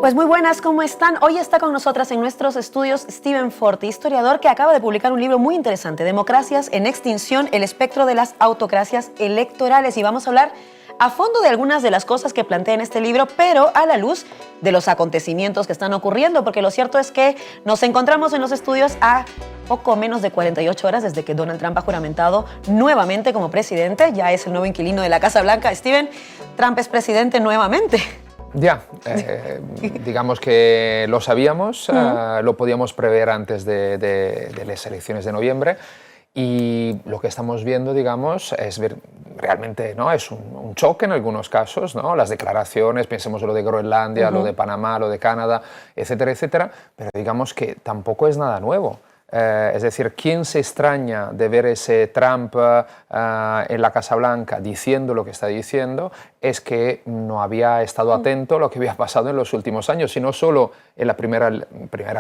Pues muy buenas, ¿cómo están? Hoy está con nosotras en nuestros estudios Steven Forti, historiador que acaba de publicar un libro muy interesante, Democracias en extinción, el espectro de las autocracias electorales. Y vamos a hablar a fondo de algunas de las cosas que plantea en este libro, pero a la luz de los acontecimientos que están ocurriendo, porque lo cierto es que nos encontramos en los estudios a poco menos de 48 horas desde que Donald Trump ha juramentado nuevamente como presidente. Ya es el nuevo inquilino de la Casa Blanca. Steven, Trump es presidente nuevamente. Ya, digamos que lo sabíamos, lo podíamos prever antes de las elecciones de noviembre, y lo que estamos viendo, digamos, es realmente, ¿no? Es un choque en algunos casos, ¿no? Las declaraciones, pensemos en lo de Groenlandia, lo de Panamá, lo de Canadá, etcétera, etcétera, pero digamos que tampoco es nada nuevo. Es decir, ¿quién se extraña de ver ese Trump en la Casa Blanca diciendo lo que está diciendo? Es que no había estado atento a lo que había pasado en los últimos años, y no solo en la primera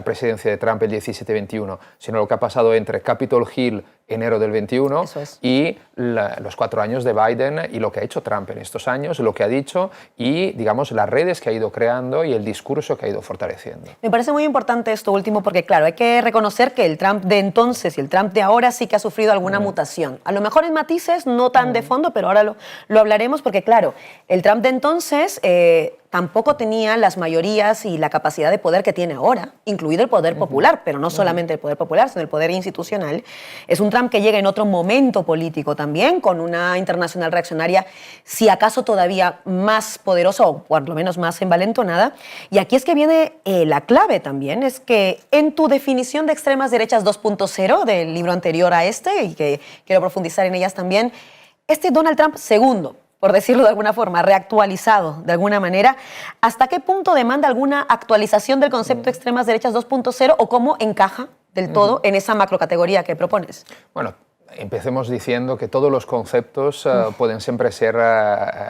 presidencia de Trump, el 17-21, sino lo que ha pasado entre Capitol Hill, enero del 21, y los 4 años de Biden, y lo que ha hecho Trump en estos años, lo que ha dicho y, digamos, las redes que ha ido creando y el discurso que ha ido fortaleciendo. Me parece muy importante esto último porque, claro, hay que reconocer que el Trump de entonces y el Trump de ahora sí que ha sufrido alguna mutación. A lo mejor en matices, no tan de fondo, pero ahora lo hablaremos porque, claro, el Trump de entonces tampoco tenía las mayorías y la capacidad de poder que tiene ahora, incluido el poder popular, pero no solamente el poder popular, sino el poder institucional. Es un Trump que llega en otro momento político también, con una internacional reaccionaria, si acaso todavía más poderosa o por lo menos más envalentonada. Y aquí es que viene la clave también, es que en tu definición de extremas derechas 2.0 del libro anterior a este, y que quiero profundizar en ellas también, este Donald Trump segundo, por decirlo de alguna forma, reactualizado de alguna manera, ¿hasta qué punto demanda alguna actualización del concepto de extremas derechas 2.0 o cómo encaja del todo en esa macrocategoría que propones? Bueno, empecemos diciendo que todos los conceptos pueden siempre ser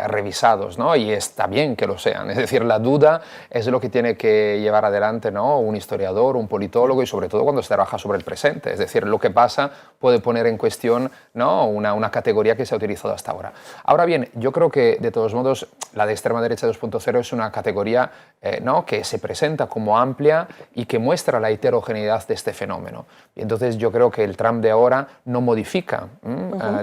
revisados, ¿no? Y está bien que lo sean. Es decir, la duda es lo que tiene que llevar adelante, ¿no? Un historiador, un politólogo, y sobre todo cuando se trabaja sobre el presente. Es decir, lo que pasa puede poner en cuestión, ¿no? una categoría que se ha utilizado hasta ahora. Ahora bien, yo creo que, de todos modos, la de extrema derecha 2.0 es una categoría ¿no? que se presenta como amplia y que muestra la heterogeneidad de este fenómeno. Y entonces yo creo que el Trump de ahora no modifica,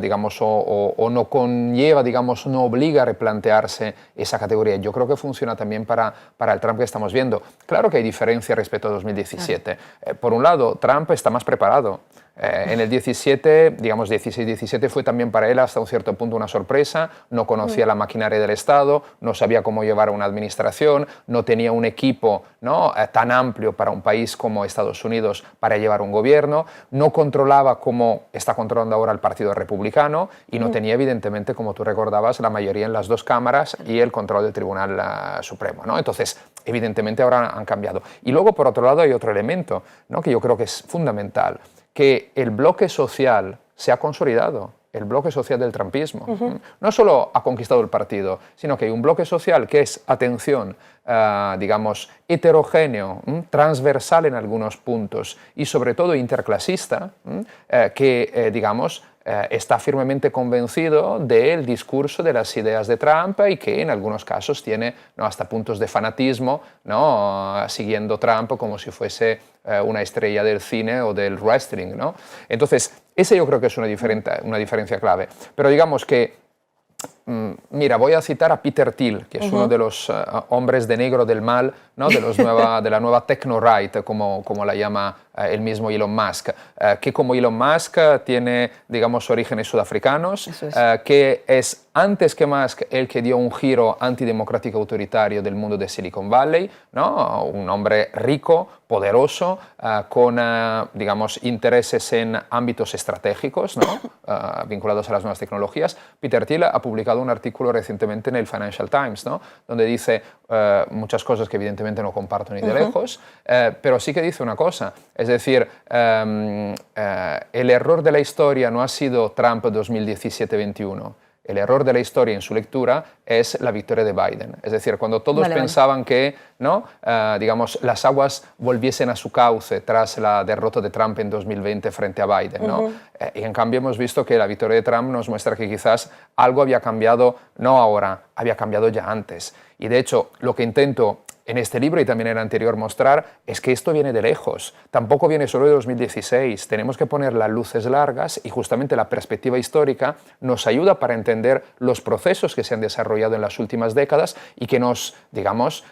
digamos, o no conlleva, digamos, no obliga a replantearse esa categoría. Yo creo que funciona también para el Trump que estamos viendo. Claro que hay diferencia respecto a 2017. Por un lado, Trump está más preparado. En el 17, digamos 16-17, fue también para él hasta un cierto punto una sorpresa. No conocía la maquinaria del Estado, no sabía cómo llevar una administración, no tenía un equipo, ¿no? Tan amplio para un país como Estados Unidos para llevar un gobierno, no controlaba como está controlando ahora el Partido Republicano, y no tenía, evidentemente, como tú recordabas, la mayoría en las dos cámaras y el control del Tribunal Supremo, ¿no? Entonces, evidentemente ahora han cambiado. Y luego, por otro lado, hay otro elemento, ¿no? que yo creo que es fundamental, que el bloque social se ha consolidado, el bloque social del trumpismo. No solo ha conquistado el partido, sino que hay un bloque social que es, atención, digamos, heterogéneo, transversal en algunos puntos y sobre todo interclasista, que, digamos, está firmemente convencido del discurso de las ideas de Trump, y que en algunos casos tiene, ¿no? hasta puntos de fanatismo, ¿no? Siguiendo Trump como si fuese una estrella del cine o del wrestling, ¿no? Entonces, ese yo creo que es una diferencia clave. Pero digamos que, mira, voy a citar a Peter Thiel, que es uno de los hombres de negro del mal, ¿no? de la nueva techno-right, como la llama el mismo Elon Musk, que como Elon Musk tiene, digamos, orígenes sudafricanos, que es antes que Musk el que dio un giro antidemocrático autoritario del mundo de Silicon Valley, ¿no? Un hombre rico, poderoso, con, digamos, intereses en ámbitos estratégicos, ¿no? Vinculados a las nuevas tecnologías. Peter Thiel ha publicado un artículo recientemente en el Financial Times, ¿no? Donde dice muchas cosas que evidentemente no comparto ni de lejos, pero sí que dice una cosa, es decir, el error de la historia no ha sido Trump 2017-21, el error de la historia en su lectura es la victoria de Biden. Es decir, cuando todos pensaban que, ¿no? digamos, las aguas volviesen a su cauce tras la derrota de Trump en 2020 frente a Biden, ¿no? Y en cambio hemos visto que la victoria de Trump nos muestra que quizás algo había cambiado, no ahora, había cambiado ya antes. Y de hecho, lo que intento en este libro y también en el anterior mostrar es que esto viene de lejos, tampoco viene solo de 2016, tenemos que poner las luces largas y justamente la perspectiva histórica nos ayuda para entender los procesos que se han desarrollado en las últimas décadas y que nos, digamos,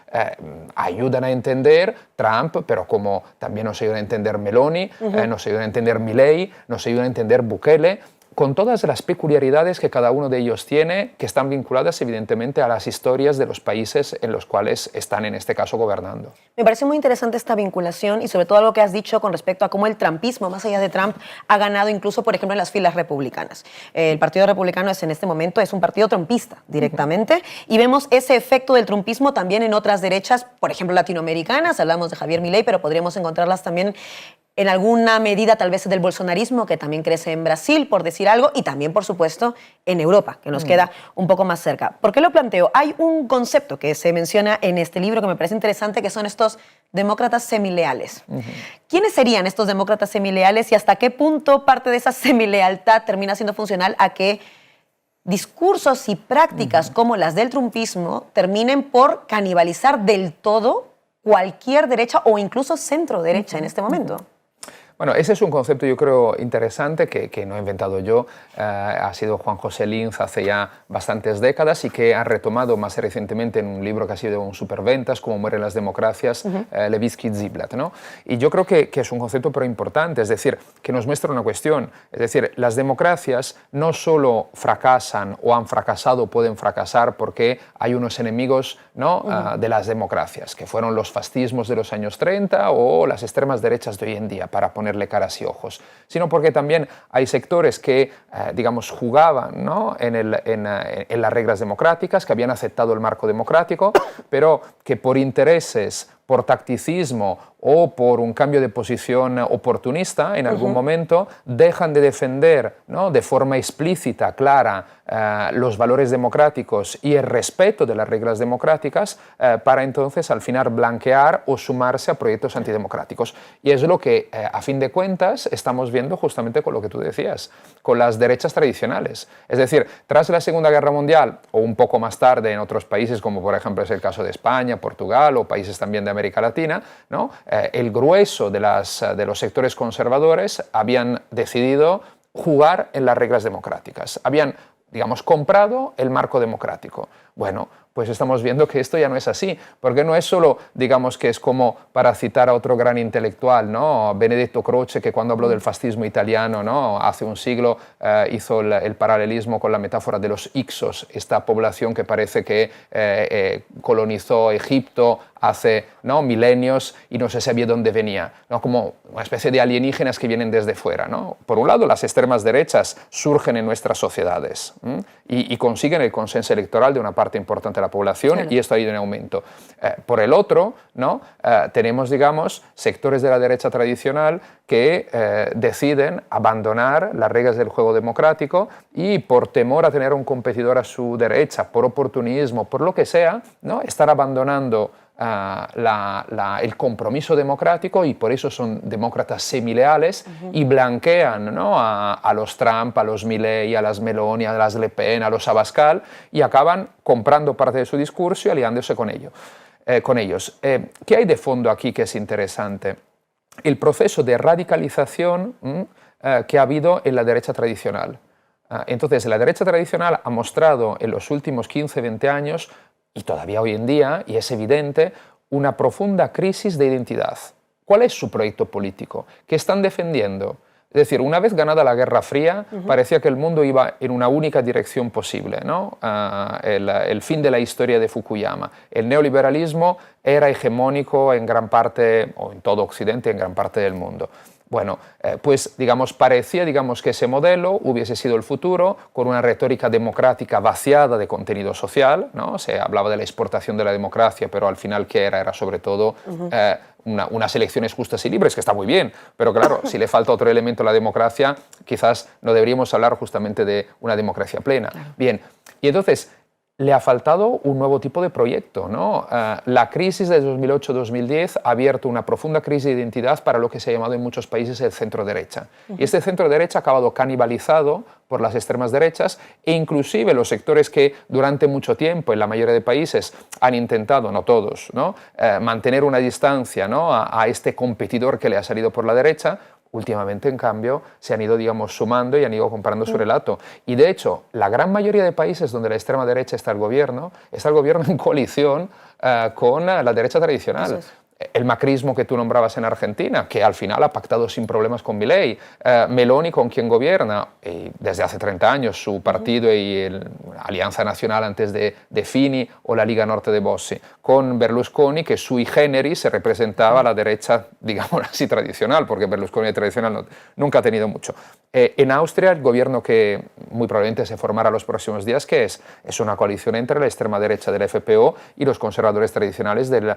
ayudan a entender Trump, pero como también nos ayudan a entender Meloni, nos ayudan a entender Milei, nos ayudan a entender Bukele, con todas las peculiaridades que cada uno de ellos tiene, que están vinculadas evidentemente a las historias de los países en los cuales están en este caso gobernando. Me parece muy interesante esta vinculación y sobre todo algo que has dicho con respecto a cómo el trumpismo, más allá de Trump, ha ganado incluso, por ejemplo, en las filas republicanas. El Partido Republicano en este momento es un partido trumpista directamente y vemos ese efecto del trumpismo también en otras derechas, por ejemplo, latinoamericanas, hablamos de Javier Milei, pero podríamos encontrarlas también en alguna medida tal vez del bolsonarismo, que también crece en Brasil, por decir algo, y también, por supuesto, en Europa, que nos queda un poco más cerca. ¿Por qué lo planteo? Hay un concepto que se menciona en este libro que me parece interesante, que son estos demócratas semileales. ¿Quiénes serían estos demócratas semileales y hasta qué punto parte de esa semilealtad termina siendo funcional a que discursos y prácticas como las del trumpismo terminen por canibalizar del todo cualquier derecha o incluso centro derecha en este momento? Bueno, ese es un concepto yo creo interesante que no he inventado yo, ha sido Juan José Linz hace ya bastantes décadas y que ha retomado más recientemente en un libro que ha sido un superventas, Cómo mueren las democracias, Levitsky-Ziblatt, ¿no? Y yo creo que es un concepto pero importante, es decir, que nos muestra una cuestión, es decir, las democracias no solo fracasan o han fracasado, pueden fracasar porque hay unos enemigos, ¿no? De las democracias, que fueron los fascismos de los años 30 o las extremas derechas de hoy en día, para ponerle caras y ojos, sino porque también hay sectores que, digamos, jugaban, ¿no? en las reglas democráticas, que habían aceptado el marco democrático, pero que por intereses, por tacticismo o por un cambio de posición oportunista en algún momento, dejan de defender, ¿no? de forma explícita, clara, los valores democráticos y el respeto de las reglas democráticas para entonces al final blanquear o sumarse a proyectos antidemocráticos. Y es lo que a fin de cuentas estamos viendo justamente con lo que tú decías, con las derechas tradicionales. Es decir, tras la Segunda Guerra Mundial o un poco más tarde en otros países como por ejemplo es el caso de España, Portugal o países también de América Latina, ¿no? El grueso de los sectores conservadores habían decidido jugar en las reglas democráticas, habían, digamos, comprado el marco democrático. Bueno, pues estamos viendo que esto ya no es así, porque no es solo, digamos, que es como, para citar a otro gran intelectual, ¿no? Benedetto Croce, que cuando habló del fascismo italiano, ¿no? hace un siglo hizo el paralelismo con la metáfora de los Ixos, esta población que parece que colonizó Egipto hace, ¿no? milenios y no se sabía dónde venía, ¿no? como una especie de alienígenas que vienen desde fuera, ¿no? Por un lado, las extremas derechas surgen en nuestras sociedades y consiguen el consenso electoral de una parte importante de la población, claro. Y esto ha ido en aumento. Por el otro, ¿no? Tenemos, digamos, sectores de la derecha tradicional que deciden abandonar las reglas del juego democrático y por temor a tener un competidor a su derecha, por oportunismo, por lo que sea, ¿no? Estar abandonando el compromiso democrático y por eso son demócratas semileales y blanquean, ¿no? a los Trump, a los Milei, a las Meloni, a las Le Pen, a los Abascal y acaban comprando parte de su discurso y aliándose con ellos. ¿Qué hay de fondo aquí que es interesante? El proceso de radicalización que ha habido en la derecha tradicional. Entonces, la derecha tradicional ha mostrado en los últimos 15-20 años y todavía hoy en día, y es evidente, una profunda crisis de identidad. ¿Cuál es su proyecto político? ¿Qué están defendiendo? Es decir, una vez ganada la Guerra Fría, parecía que el mundo iba en una única dirección posible, ¿no? El fin de la historia de Fukuyama. El neoliberalismo era hegemónico en gran parte, o en todo Occidente, en gran parte del mundo. Bueno, pues digamos, parecía que ese modelo hubiese sido el futuro, con una retórica democrática vaciada de contenido social, ¿no? Se hablaba de la exportación de la democracia, pero al final, ¿qué era? Era sobre todo unas elecciones justas y libres, que está muy bien, pero claro, si le falta otro elemento a la democracia, quizás no deberíamos hablar justamente de una democracia plena. Claro. Bien, y entonces, le ha faltado un nuevo tipo de proyecto, ¿no? La crisis de 2008-2010 ha abierto una profunda crisis de identidad para lo que se ha llamado en muchos países el centro-derecha. Y este centro-derecha ha acabado canibalizado por las extremas derechas e inclusive los sectores que durante mucho tiempo en la mayoría de países han intentado, no todos, ¿no? Mantener una distancia, ¿no? a este competidor que le ha salido por la derecha. Últimamente, en cambio, se han ido, digamos, sumando y han ido comparando su relato. Y, de hecho, la gran mayoría de países donde la extrema derecha está el gobierno en coalición con la derecha tradicional. El macrismo que tú nombrabas en Argentina, que al final ha pactado sin problemas con Milei, Meloni con quien gobierna, y desde hace 30 años su partido y la Alianza Nacional antes de Fini o la Liga Norte de Bossi, con Berlusconi que sui generis se representaba a la derecha, digamos así, tradicional, porque Berlusconi tradicional nunca ha tenido mucho. En Austria, el gobierno que muy probablemente se formará los próximos días, ¿qué es? Es una coalición entre la extrema derecha del FPÖ y los conservadores tradicionales de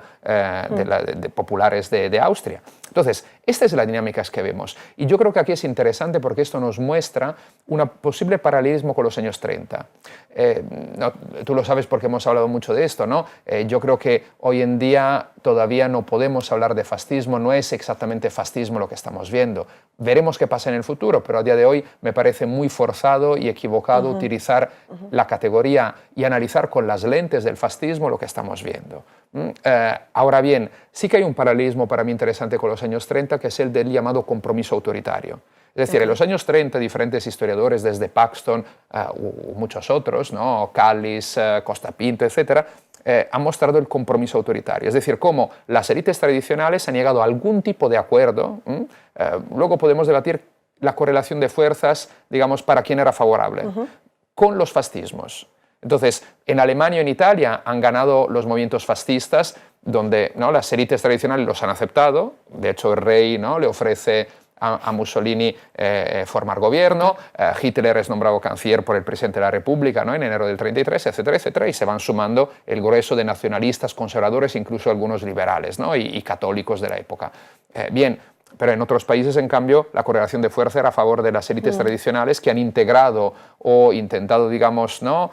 populares de Austria. Entonces, esta es la dinámica que vemos. Y yo creo que aquí es interesante porque esto nos muestra un posible paralelismo con los años 30. Tú lo sabes porque hemos hablado mucho de esto, ¿no? Yo creo que hoy en día todavía no podemos hablar de fascismo, no es exactamente fascismo lo que estamos viendo. Veremos qué pasa en el futuro, pero a día de hoy me parece muy forzado y equivocado utilizar la categoría y analizar con las lentes del fascismo lo que estamos viendo. Ahora bien, sí que hay un paralelismo para mí interesante con los años 30, que es el del llamado compromiso autoritario. Es decir, en los años 30, diferentes historiadores, desde Paxton u muchos otros, ¿no? Callis, Costa Pinto, etcétera, han mostrado el compromiso autoritario. Es decir, cómo las élites tradicionales han llegado a algún tipo de acuerdo. Luego podemos debatir la correlación de fuerzas, digamos, para quién era favorable, con los fascismos. Entonces, en Alemania y en Italia han ganado los movimientos fascistas, donde, ¿no?, las élites tradicionales los han aceptado. De hecho, el rey, ¿no?, le ofrece a Mussolini formar gobierno, Hitler es nombrado canciller por el presidente de la República, ¿no?, en enero del 33, etcétera, etcétera, y se van sumando el grueso de nacionalistas, conservadores, incluso algunos liberales, ¿no?, y católicos de la época. Bien, pero en otros países, en cambio, la correlación de fuerza era a favor de las élites tradicionales que han integrado o intentado, digamos, ¿no?,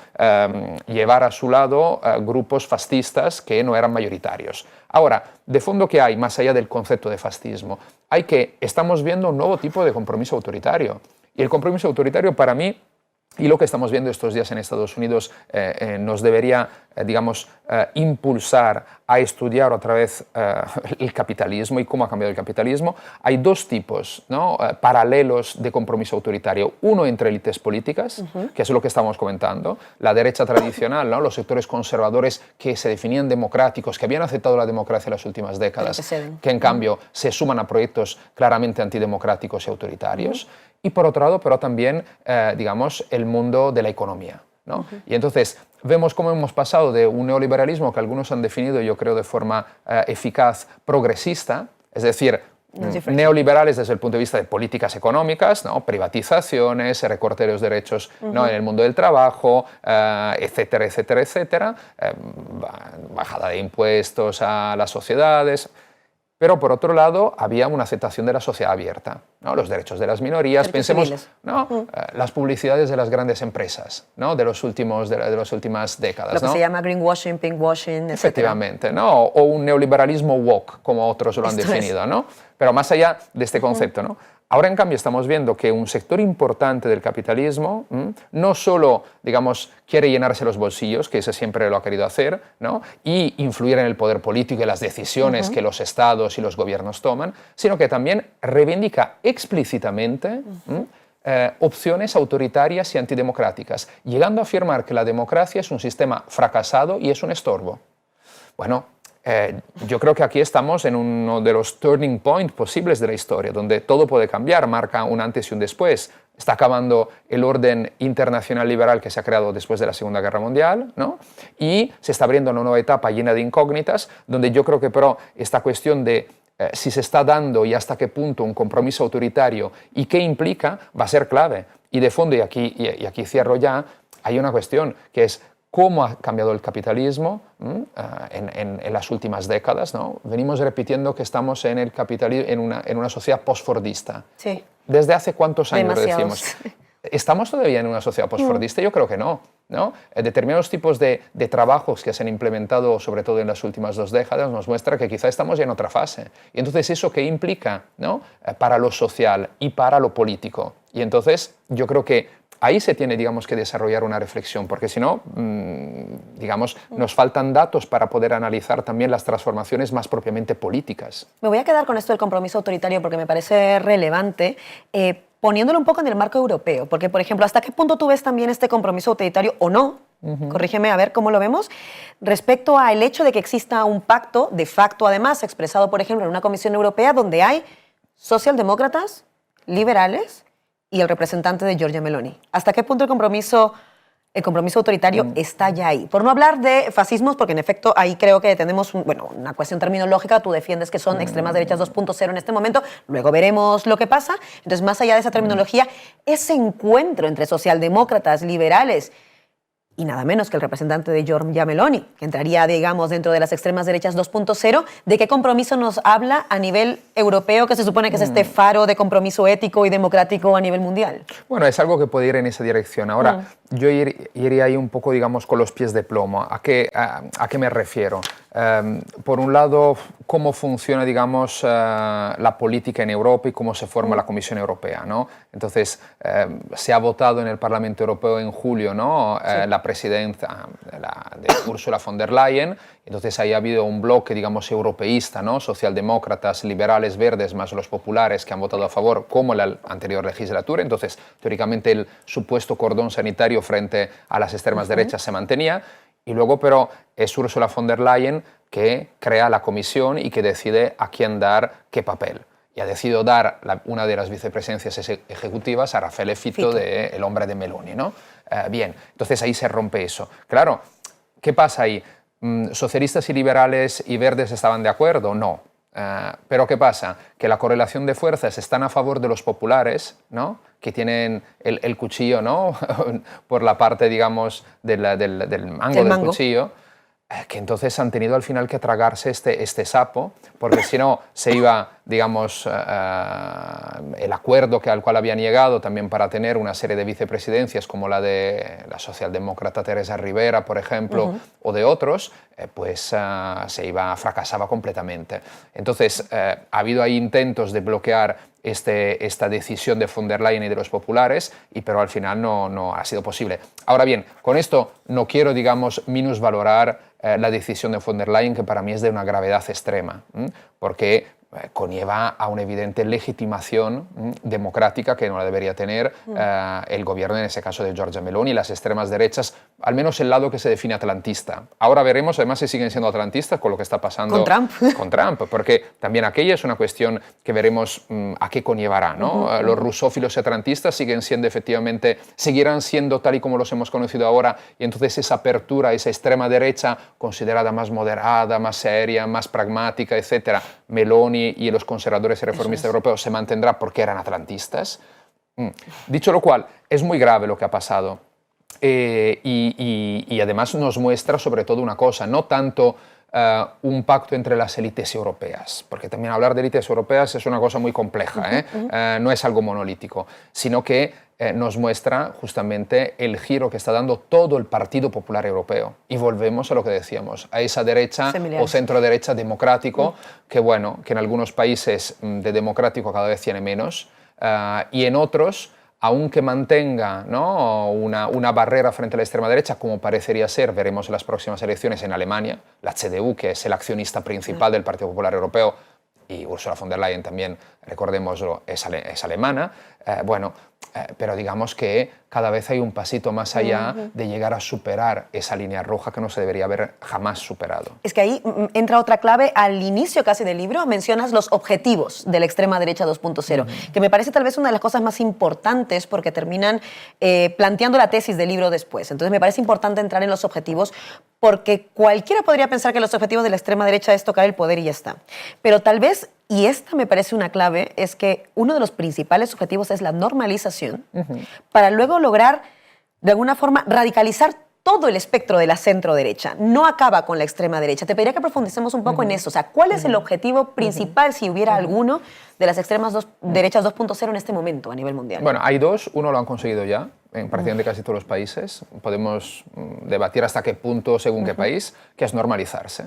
llevar a su lado grupos fascistas que no eran mayoritarios. Ahora, de fondo, ¿qué hay más allá del concepto de fascismo? Hay que estamos viendo un nuevo tipo de compromiso autoritario. Y el compromiso autoritario, para mí, y lo que estamos viendo estos días en Estados Unidos nos debería, digamos, impulsar a estudiar otra vez el capitalismo y cómo ha cambiado el capitalismo. Hay dos tipos, ¿no?, paralelos de compromiso autoritario. Uno entre élites políticas, que es lo que estamos comentando, la derecha tradicional, ¿no?, los sectores conservadores que se definían democráticos, que habían aceptado la democracia en las últimas décadas, que en cambio se suman a proyectos claramente antidemocráticos y autoritarios. Y por otro lado, pero también, digamos, el mundo de la economía, ¿no? Y entonces vemos cómo hemos pasado de un neoliberalismo que algunos han definido, yo creo, de forma eficaz, progresista, es decir, neoliberales desde el punto de vista de políticas económicas, ¿no?, privatizaciones, recorte de los derechos, ¿no?, en el mundo del trabajo, etcétera, etcétera, etcétera, bajada de impuestos a las sociedades. Pero, por otro lado, había una aceptación de la sociedad abierta, ¿no?, los derechos de las minorías, pensemos, ¿no?, las publicidades de las grandes empresas, ¿no?, de las últimas décadas. Lo que ¿no?, se llama greenwashing, pinkwashing, etc. Efectivamente, ¿no?, o un neoliberalismo woke, como otros lo han definido, ¿no? Pero más allá de este concepto, ¿no? Ahora, en cambio, estamos viendo que un sector importante del capitalismo no solo, digamos, quiere llenarse los bolsillos, que ese siempre lo ha querido hacer, ¿no?, y influir en el poder político y las decisiones que los estados y los gobiernos toman, sino que también reivindica explícitamente opciones autoritarias y antidemocráticas, llegando a afirmar que la democracia es un sistema fracasado y es un estorbo. Bueno, yo creo que aquí estamos en uno de los turning points posibles de la historia, donde todo puede cambiar, marca un antes y un después. Está acabando el orden internacional liberal que se ha creado después de la Segunda Guerra Mundial, ¿no?, y se está abriendo una nueva etapa llena de incógnitas, donde yo creo que, pero, esta cuestión de si se está dando y hasta qué punto un compromiso autoritario y qué implica, va a ser clave. Y de fondo, y aquí cierro ya, hay una cuestión que es cómo ha cambiado el capitalismo en las últimas décadas, ¿no? Venimos repitiendo que estamos en una sociedad postfordista. Sí. ¿Desde hace cuántos años lo decimos? ¿Estamos todavía en una sociedad postfordista? Yo creo que no. ¿No? Determinados tipos de trabajos que se han implementado, sobre todo en las últimas 2 décadas, nos muestra que quizá estamos ya en otra fase. Y entonces, ¿eso qué implica, ¿no? Para lo social y para lo político? Y entonces, yo creo que ahí se tiene, digamos, que desarrollar una reflexión, porque si no, digamos, nos faltan datos para poder analizar también las transformaciones más propiamente políticas. Me voy a quedar con esto del compromiso autoritario porque me parece relevante, poniéndolo un poco en el marco europeo, porque, por ejemplo, ¿hasta qué punto tú ves también este compromiso autoritario o no? Corrígeme a ver cómo lo vemos, respecto al hecho de que exista un pacto, de facto además, expresado, por ejemplo, en una Comisión Europea donde hay socialdemócratas, liberales y el representante de Giorgia Meloni. ¿Hasta qué punto el compromiso autoritario está ya ahí? Por no hablar de fascismos, porque en efecto ahí creo que tenemos una cuestión terminológica. Tú defiendes que son extremas derechas 2.0 en este momento, luego veremos lo que pasa. Entonces, más allá de esa terminología, ese encuentro entre socialdemócratas, liberales y nada menos que el representante de Giorgia Meloni, que entraría, digamos, dentro de las extremas derechas 2.0, ¿de qué compromiso nos habla a nivel europeo, que se supone que es este faro de compromiso ético y democrático a nivel mundial? Bueno, es algo que puede ir en esa dirección. Ahora, yo iría ahí un poco, digamos, con los pies de plomo. ¿A qué me refiero? Por un lado, cómo funciona, digamos, la política en Europa y cómo se forma la Comisión Europea, ¿no? Entonces, se ha votado en el Parlamento Europeo en julio, ¿no? La presidenta de Ursula von der Leyen. Entonces, ahí ha habido un bloque, digamos, europeísta, ¿no? Socialdemócratas, liberales, verdes, más los populares que han votado a favor, como en la anterior legislatura. Entonces, teóricamente, el supuesto cordón sanitario frente a las extremas derechas se mantenía. Y luego, pero, es Ursula von der Leyen que crea la comisión y que decide a quién dar qué papel. Y ha decidido dar una de las vicepresidencias ejecutivas a Raffaele Fitto, el hombre de Meloni, ¿no? Bien, entonces ahí se rompe eso. Claro, ¿qué pasa ahí? ¿Socialistas y liberales y verdes estaban de acuerdo? No. Pero ¿qué pasa? Que la correlación de fuerzas están a favor de los populares, ¿no? Que tienen el cuchillo, ¿no? Por la parte, digamos, del mango del cuchillo, que entonces han tenido al final que tragarse este sapo, porque si no se iba, digamos, el acuerdo al cual habían llegado también para tener una serie de vicepresidencias como la de la socialdemócrata Teresa Rivera, por ejemplo, o de otros, pues fracasaba completamente. Entonces, ha habido ahí intentos de bloquear esta decisión de von der Leyen y de los populares, pero al final no ha sido posible. Ahora bien, con esto no quiero, digamos, minusvalorar la decisión de von der Leyen, que para mí es de una gravedad extrema, porque conlleva a una evidente legitimación democrática que no la debería tener el gobierno, en ese caso de Giorgia Meloni, y las extremas derechas, al menos el lado que se define atlantista. Ahora veremos, además, si siguen siendo atlantistas con lo que está pasando con Trump. Con Trump, porque también aquella es una cuestión que veremos a qué conllevará, ¿no? Los rusófilos y atlantistas seguirán siendo tal y como los hemos conocido ahora, y entonces esa apertura, esa extrema derecha considerada más moderada, más seria, más pragmática, etcétera, Meloni y los conservadores y reformistas europeos se mantendrá porque eran atlantistas. Dicho lo cual, es muy grave lo que ha pasado y además nos muestra sobre todo una cosa, no tanto un pacto entre las élites europeas, porque también hablar de élites europeas es una cosa muy compleja, no es algo monolítico, sino que nos muestra justamente el giro que está dando todo el Partido Popular Europeo. Y volvemos a lo que decíamos, a esa derecha o centro-derecha democrático, que en algunos países de democrático cada vez tiene menos, y en otros, aunque mantenga, ¿no?, una barrera frente a la extrema derecha, como parecería ser, veremos en las próximas elecciones en Alemania, la CDU, que es el accionista principal del Partido Popular Europeo, y Ursula von der Leyen también, recordémoslo, es alemana, pero digamos que cada vez hay un pasito más allá de llegar a superar esa línea roja que no se debería haber jamás superado. Es que ahí entra otra clave. Al inicio casi del libro mencionas los objetivos de la extrema derecha 2.0, que me parece tal vez una de las cosas más importantes porque terminan planteando la tesis del libro después. Entonces me parece importante entrar en los objetivos porque cualquiera podría pensar que los objetivos de la extrema derecha es tocar el poder y ya está. Pero tal vez, y esta me parece una clave, es que uno de los principales objetivos es la normalización para luego lograr, de alguna forma, radicalizar todo el espectro de la centro-derecha, no acaba con la extrema-derecha. Te pediría que profundicemos un poco en eso. O sea, ¿cuál es el objetivo principal, si hubiera alguno, de las derechas 2.0 en este momento a nivel mundial? Bueno, hay dos. Uno lo han conseguido ya, en prácticamente casi todos los países. Podemos debatir hasta qué punto, según qué país, que es normalizarse.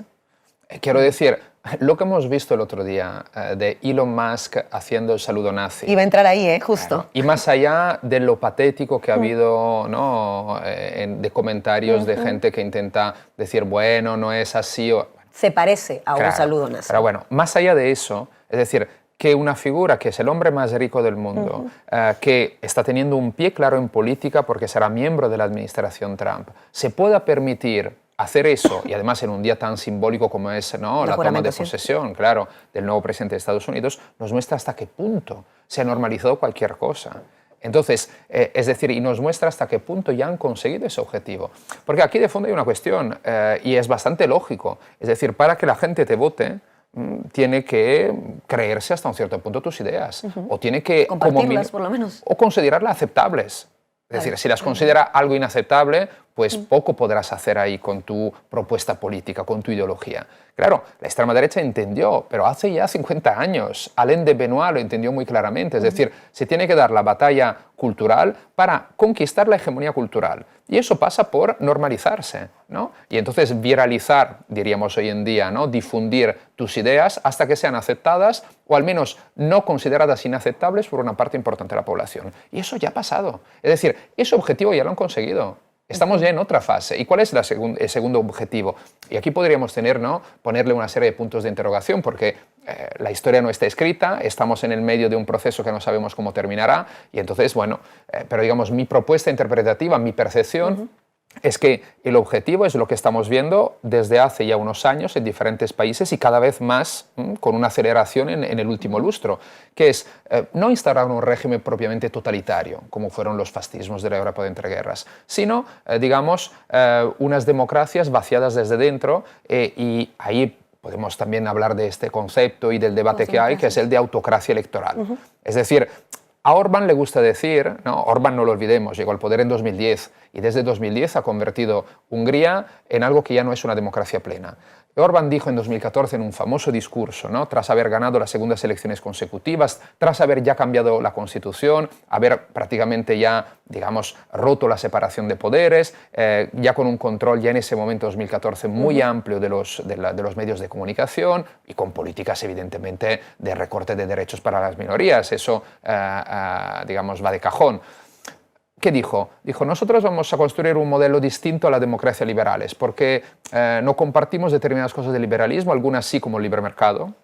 Quiero decir, lo que hemos visto el otro día de Elon Musk haciendo el saludo nazi. Iba a entrar ahí, justo. Claro, y más allá de lo patético que ha habido, ¿no? De comentarios de gente que intenta decir, bueno, no es así. Se parece a un saludo nazi. Pero bueno, más allá de eso, es decir, que una figura que es el hombre más rico del mundo, que está teniendo un pie claro en política porque será miembro de la administración Trump, se pueda permitir hacer eso, y además en un día tan simbólico como es, ¿no?, la toma de posesión, claro, del nuevo presidente de Estados Unidos, nos muestra hasta qué punto se ha normalizado cualquier cosa. Entonces, es decir, y nos muestra hasta qué punto ya han conseguido ese objetivo. Porque aquí de fondo hay una cuestión, y es bastante lógico, es decir, para que la gente te vote, tiene que creerse hasta un cierto punto tus ideas, o tiene que compartirlas, por lo menos, o considerarlas aceptables. Es decir, si las considera algo inaceptable, pues poco podrás hacer ahí con tu propuesta política, con tu ideología. Claro, la extrema derecha entendió, pero hace ya 50 años, Alain de Benoit lo entendió muy claramente, es decir, se tiene que dar la batalla cultural para conquistar la hegemonía cultural. Y eso pasa por normalizarse, ¿no? Y entonces viralizar, diríamos hoy en día, ¿no?, difundir tus ideas hasta que sean aceptadas o al menos no consideradas inaceptables por una parte importante de la población. Y eso ya ha pasado. Es decir, ese objetivo ya lo han conseguido. Estamos ya en otra fase. ¿Y cuál es el segundo objetivo? Y aquí podríamos tener, ¿no?, ponerle una serie de puntos de interrogación, porque la historia no está escrita, estamos en el medio de un proceso que no sabemos cómo terminará, y entonces, bueno, pero digamos, mi propuesta interpretativa, mi percepción, es que el objetivo es lo que estamos viendo desde hace ya unos años en diferentes países y cada vez más con una aceleración en el último lustro, que es no instaurar un régimen propiamente totalitario, como fueron los fascismos de la Europa de entreguerras, sino, digamos, unas democracias vaciadas desde dentro, y ahí podemos también hablar de este concepto y del debate que hay, que es el de autocracia electoral. Es decir, a Orbán le gusta decir, ¿no?, Orbán no lo olvidemos, llegó al poder en 2010 y desde 2010 ha convertido Hungría en algo que ya no es una democracia plena. Orbán dijo en 2014 en un famoso discurso, ¿no?, tras haber ganado las segundas elecciones consecutivas, tras haber ya cambiado la Constitución, haber prácticamente ya, digamos, roto la separación de poderes, ya con un control ya en ese momento, 2014, muy amplio de los medios de comunicación y con políticas, evidentemente, de recorte de derechos para las minorías. Eso, digamos, va de cajón. ¿Qué dijo? Dijo, nosotros vamos a construir un modelo distinto a la democracia liberales, porque no compartimos determinadas cosas del liberalismo, algunas sí como el libre mercado,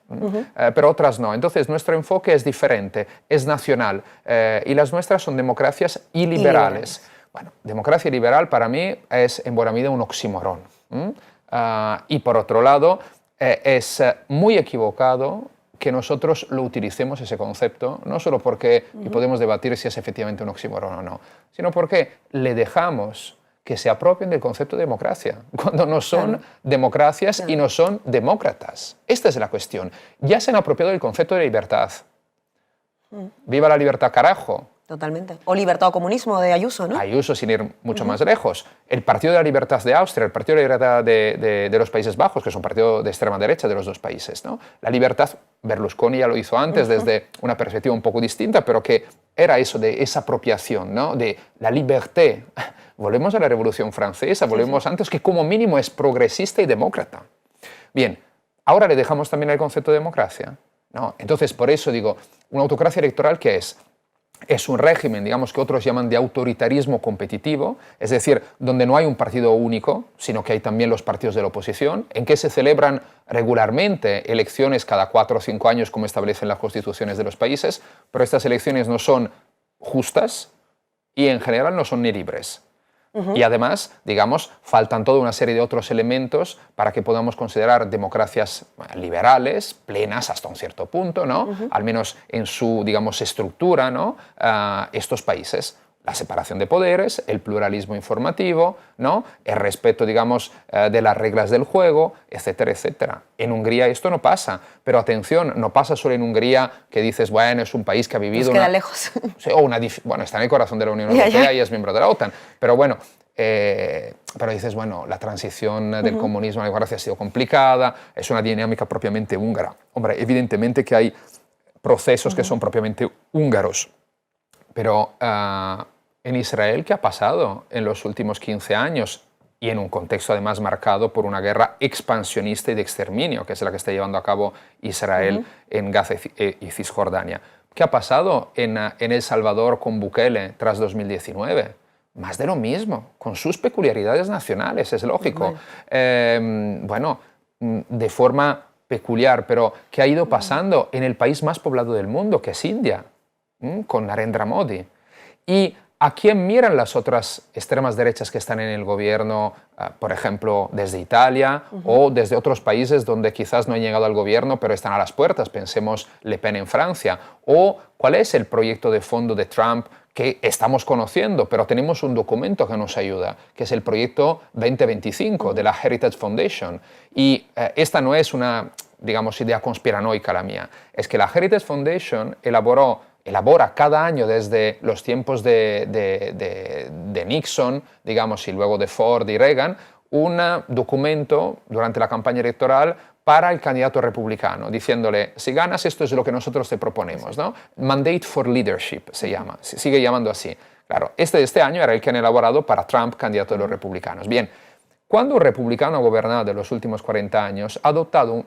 pero otras no. Entonces nuestro enfoque es diferente, es nacional, y las nuestras son democracias iliberales. Bueno, democracia liberal para mí es en buena medida un oxímoron. Y por otro lado, es muy equivocado que nosotros lo utilicemos ese concepto, no solo porque y podemos debatir si es efectivamente un oxímoron o no, sino porque le dejamos que se apropien del concepto de democracia, cuando no son democracias y no son demócratas. Esta es la cuestión. Ya se han apropiado del concepto de libertad. ¡Viva la libertad, carajo! Totalmente. O libertad o comunismo de Ayuso, ¿no? Ayuso, sin ir mucho más lejos. El Partido de la Libertad de Austria, el Partido de la Libertad de los Países Bajos, que es un partido de extrema derecha de los dos países, ¿no? La libertad, Berlusconi ya lo hizo antes desde una perspectiva un poco distinta, pero que era eso de esa apropiación, ¿no?, de la liberté. Volvemos a la Revolución Francesa, volvemos antes, que como mínimo es progresista y demócrata. Bien, ahora le dejamos también el concepto de democracia, ¿no? Entonces, por eso digo, una autocracia electoral, ¿qué es? Es un régimen, digamos, que otros llaman de autoritarismo competitivo, es decir, donde no hay un partido único, sino que hay también los partidos de la oposición, en que se celebran regularmente elecciones cada 4 o 5 años, como establecen las constituciones de los países, pero estas elecciones no son justas y en general no son ni libres. Y además, digamos, faltan toda una serie de otros elementos para que podamos considerar democracias liberales, plenas hasta un cierto punto, ¿no? Al menos en su, digamos, estructura, ¿no?, estos países. La separación de poderes, el pluralismo informativo, ¿no?, el respeto, digamos, de las reglas del juego, etcétera, etcétera. En Hungría esto no pasa, pero atención, no pasa solo en Hungría, que dices, bueno, es un país que ha vivido... Nos queda lejos. Bueno, está en el corazón de la Unión Europea y es miembro de la OTAN, pero bueno, pero dices, bueno, la transición del comunismo a la democracia ha sido complicada, es una dinámica propiamente húngara. Hombre, evidentemente que hay procesos que son propiamente húngaros, pero en Israel, ¿qué ha pasado en los últimos 15 años? Y en un contexto además marcado por una guerra expansionista y de exterminio, que es la que está llevando a cabo Israel en Gaza y Cisjordania. ¿Qué ha pasado en El Salvador con Bukele tras 2019? Más de lo mismo, con sus peculiaridades nacionales, es lógico. Bueno, de forma peculiar, pero ¿qué ha ido pasando en el país más poblado del mundo, que es India, con Narendra Modi? Y ¿a quién miran las otras extremas derechas que están en el gobierno, por ejemplo, desde Italia o desde otros países donde quizás no han llegado al gobierno, pero están a las puertas? Pensemos Le Pen en Francia. ¿O cuál es el proyecto de fondo de Trump que estamos conociendo, pero tenemos un documento que nos ayuda, que es el proyecto 2025 de la Heritage Foundation? Y esta no es una, digamos, idea conspiranoica la mía. Es que la Heritage Foundation elabora cada año desde los tiempos de Nixon, digamos, y luego de Ford y Reagan, un documento durante la campaña electoral para el candidato republicano, diciéndole, si ganas, esto es lo que nosotros te proponemos, ¿no? Mandate for Leadership se llama, se sigue llamando así. Claro, este año era el que han elaborado para Trump, candidato de los republicanos. Bien, cuando un republicano ha gobernado en los últimos 40 años, ha adoptado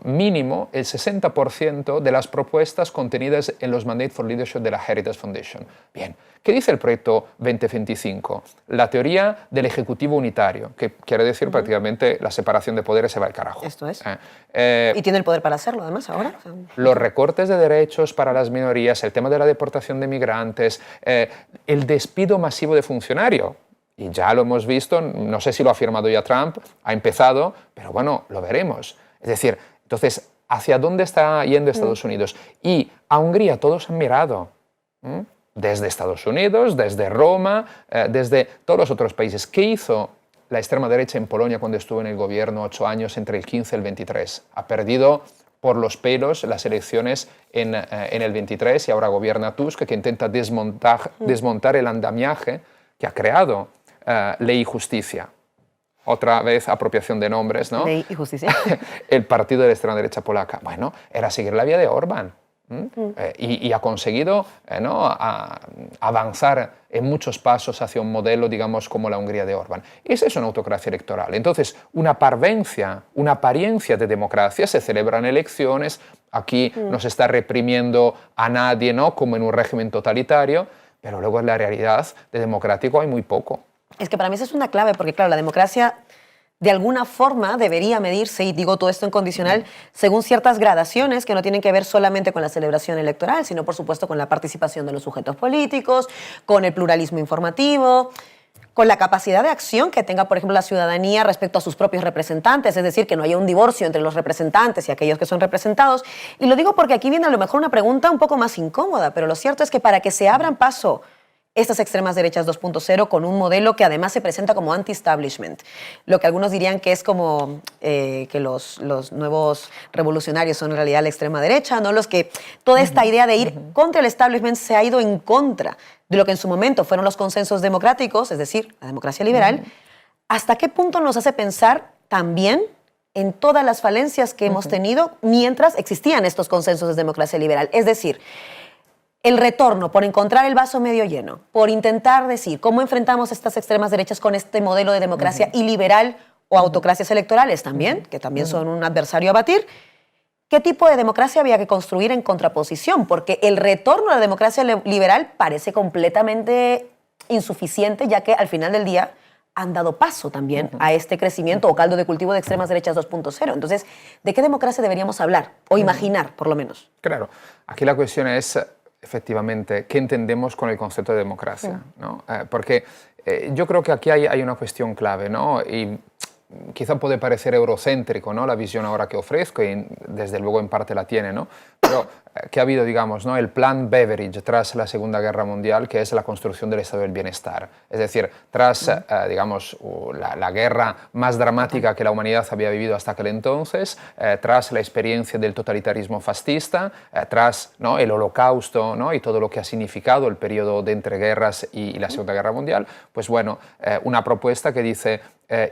mínimo el 60% de las propuestas contenidas en los Mandate for Leadership de la Heritage Foundation. Bien, ¿qué dice el proyecto 2025? La teoría del Ejecutivo unitario, que quiere decir prácticamente la separación de poderes se va al carajo. Esto es. Y tiene el poder para hacerlo, además, ahora. Los recortes de derechos para las minorías, el tema de la deportación de migrantes, el despido masivo de funcionarios. Y ya lo hemos visto, no sé si lo ha firmado ya Trump, ha empezado, pero bueno, lo veremos. Es decir, entonces, ¿hacia dónde está yendo Estados Unidos? Y a Hungría todos han mirado, desde Estados Unidos, desde Roma, desde todos los otros países. ¿Qué hizo la extrema derecha en Polonia cuando estuvo en el gobierno 8 años, entre el 15 y el 23? Ha perdido por los pelos las elecciones en el 23 y ahora gobierna Tusk, que intenta desmontar el andamiaje que ha creado Ley y Justicia. Otra vez apropiación de nombres, ¿no? Ley y Justicia. El partido de la extrema derecha polaca. Bueno, era seguir la vía de Orbán. Y ha conseguido ¿no? avanzar en muchos pasos hacia un modelo, digamos, como la Hungría de Orbán. Esa es una autocracia electoral. Entonces, una parvencia, una apariencia de democracia, se celebran elecciones, aquí no se está reprimiendo a nadie, ¿no? Como en un régimen totalitario, pero luego en la realidad de democrático hay muy poco. Es que para mí esa es una clave, porque claro, la democracia de alguna forma debería medirse, y digo todo esto en condicional, según ciertas gradaciones que no tienen que ver solamente con la celebración electoral, sino por supuesto con la participación de los sujetos políticos, con el pluralismo informativo, con la capacidad de acción que tenga, por ejemplo, la ciudadanía respecto a sus propios representantes, es decir, que no haya un divorcio entre los representantes y aquellos que son representados. Y lo digo porque aquí viene a lo mejor una pregunta un poco más incómoda, pero lo cierto es que para que se abran paso estas extremas derechas 2.0 con un modelo que además se presenta como anti-establishment, lo que algunos dirían que es como que los nuevos revolucionarios son en realidad la extrema derecha, ¿no? Los que toda esta idea de ir contra el establishment se ha ido en contra de lo que en su momento fueron los consensos democráticos, es decir, la democracia liberal. ¿Hasta qué punto nos hace pensar también en todas las falencias que hemos tenido mientras existían estos consensos de democracia liberal? Es decir, el retorno por encontrar el vaso medio lleno, por intentar decir cómo enfrentamos estas extremas derechas con este modelo de democracia iliberal o autocracias electorales también, que también son un adversario a batir. ¿Qué tipo de democracia había que construir en contraposición? Porque el retorno a la democracia liberal parece completamente insuficiente, ya que al final del día han dado paso también a este crecimiento o caldo de cultivo de extremas derechas 2.0. Entonces, ¿de qué democracia deberíamos hablar o imaginar, por lo menos? Claro, aquí la cuestión es, efectivamente, ¿qué entendemos con el concepto de democracia? ¿No? Porque yo creo que aquí hay una cuestión clave, ¿no? Y quizá puede parecer eurocéntrico, ¿no? La visión ahora que ofrezco, y desde luego en parte la tiene, ¿no? Pero que ha habido, digamos, ¿no?, el plan Beveridge tras la Segunda Guerra Mundial, que es la construcción del estado del bienestar. Es decir, tras, digamos, la guerra más dramática que la humanidad había vivido hasta aquel entonces, tras la experiencia del totalitarismo fascista, tras, ¿no?, el Holocausto, ¿no?, y todo lo que ha significado el periodo de entreguerras y la Segunda Guerra Mundial, pues bueno, una propuesta que dice: